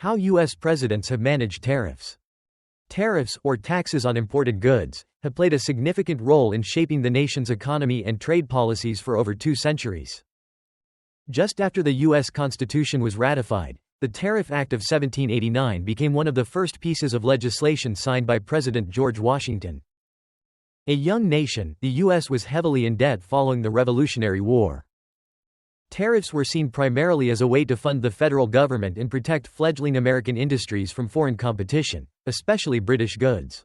How U.S. presidents have managed tariffs. Tariffs, or taxes on imported goods, have played a significant role in shaping the nation's economy and trade policies for over 2 centuries. Just after the U.S. Constitution was ratified, the Tariff Act of 1789 became one of the first pieces of legislation signed by President George Washington. A young nation, the U.S. was heavily in debt following the Revolutionary War. Tariffs were seen primarily as a way to fund the federal government and protect fledgling American industries from foreign competition, especially British goods.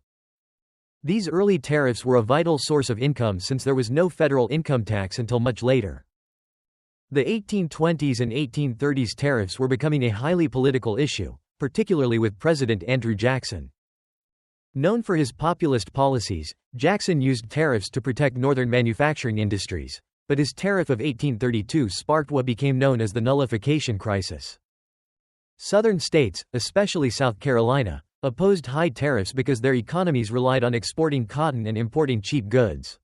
These early tariffs were a vital source of income since there was no federal income tax until much later. The 1820s and 1830s tariffs were becoming a highly political issue, particularly with President Andrew Jackson. Known for his populist policies, Jackson used tariffs to protect northern manufacturing industries, but his tariff of 1832 sparked what became known as the nullification crisis. Southern states, especially South Carolina, opposed high tariffs because their economies relied on exporting cotton and importing cheap goods.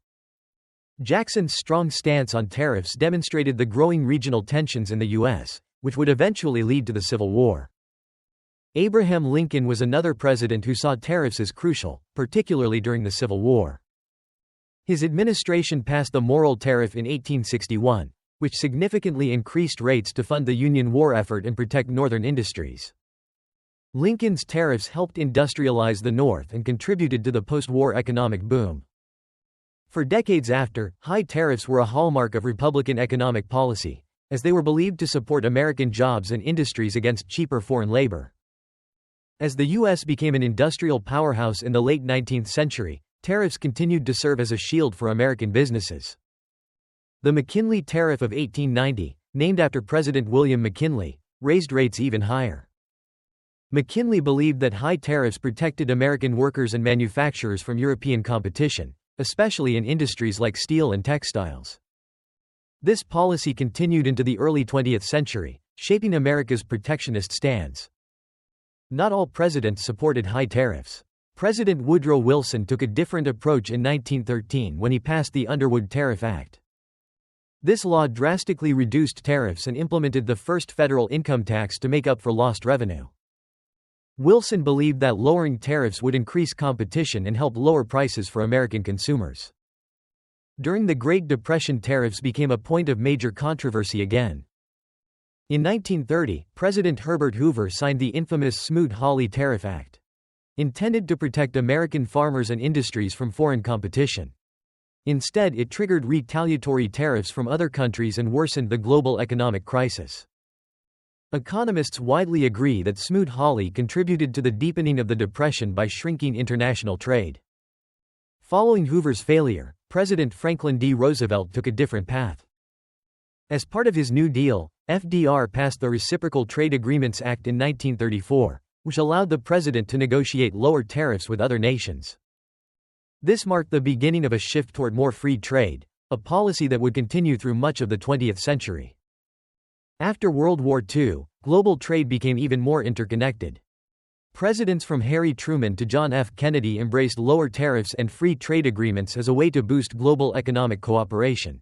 Jackson's strong stance on tariffs demonstrated the growing regional tensions in the U.S., which would eventually lead to the Civil War. Abraham Lincoln was another president who saw tariffs as crucial, particularly during the Civil War. His administration passed the Morrill Tariff in 1861, which significantly increased rates to fund the Union war effort and protect northern industries. Lincoln's tariffs helped industrialize the North and contributed to the post-war economic boom. For decades after, high tariffs were a hallmark of Republican economic policy, as they were believed to support American jobs and industries against cheaper foreign labor. As the U.S. became an industrial powerhouse in the late 19th century, tariffs continued to serve as a shield for American businesses. The McKinley Tariff of 1890, named after President William McKinley, raised rates even higher. McKinley believed that high tariffs protected American workers and manufacturers from European competition, especially in industries like steel and textiles. This policy continued into the early 20th century, shaping America's protectionist stance. Not all presidents supported high tariffs. President Woodrow Wilson took a different approach in 1913 when he passed the Underwood Tariff Act. This law drastically reduced tariffs and implemented the first federal income tax to make up for lost revenue. Wilson believed that lowering tariffs would increase competition and help lower prices for American consumers. During the Great Depression, tariffs became a point of major controversy again. In 1930, President Herbert Hoover signed the infamous Smoot-Hawley Tariff Act, intended to protect American farmers and industries from foreign competition. Instead, it triggered retaliatory tariffs from other countries and worsened the global economic crisis. Economists widely agree that Smoot-Hawley contributed to the deepening of the Depression by shrinking international trade. Following Hoover's failure, President Franklin D. Roosevelt took a different path. As part of his New Deal, FDR passed the Reciprocal Trade Agreements Act in 1934, which allowed the president to negotiate lower tariffs with other nations. This marked the beginning of a shift toward more free trade, a policy that would continue through much of the 20th century. After World War II, global trade became even more interconnected. Presidents from Harry Truman to John F. Kennedy embraced lower tariffs and free trade agreements as a way to boost global economic cooperation.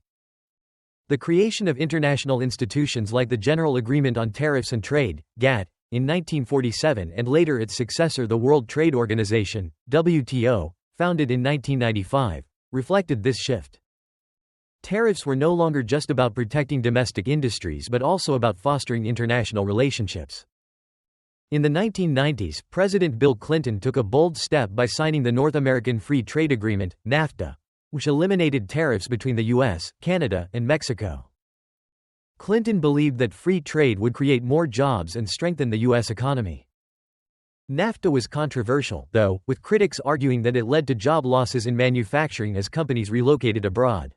The creation of international institutions like the General Agreement on Tariffs and Trade, GATT, in 1947 and later its successor the World Trade Organization, WTO, founded in 1995, reflected this shift. Tariffs were no longer just about protecting domestic industries but also about fostering international relationships. In the 1990s, President Bill Clinton took a bold step by signing the North American Free Trade Agreement, NAFTA, which eliminated tariffs between the U.S., Canada, and Mexico. Clinton believed that free trade would create more jobs and strengthen the U.S. economy. NAFTA was controversial, though, with critics arguing that it led to job losses in manufacturing as companies relocated abroad.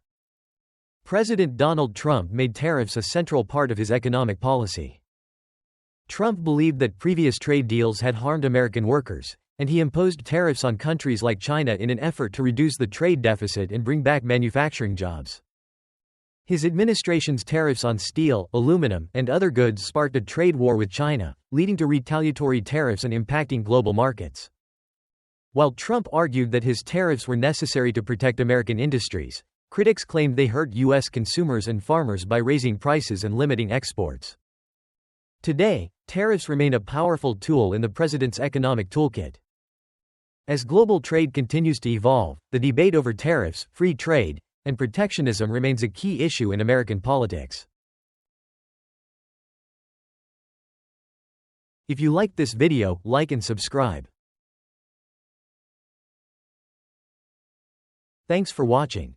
President Donald Trump made tariffs a central part of his economic policy. Trump believed that previous trade deals had harmed American workers, and he imposed tariffs on countries like China in an effort to reduce the trade deficit and bring back manufacturing jobs. His administration's tariffs on steel, aluminum, and other goods sparked a trade war with China, leading to retaliatory tariffs and impacting global markets. While Trump argued that his tariffs were necessary to protect American industries, critics claimed they hurt U.S. consumers and farmers by raising prices and limiting exports. Today, Tariffs remain a powerful tool in the president's economic toolkit. As global trade continues to evolve, the debate over tariffs, free trade, and protectionism remains a key issue in American politics. If you liked this video, like and subscribe. Thanks for watching.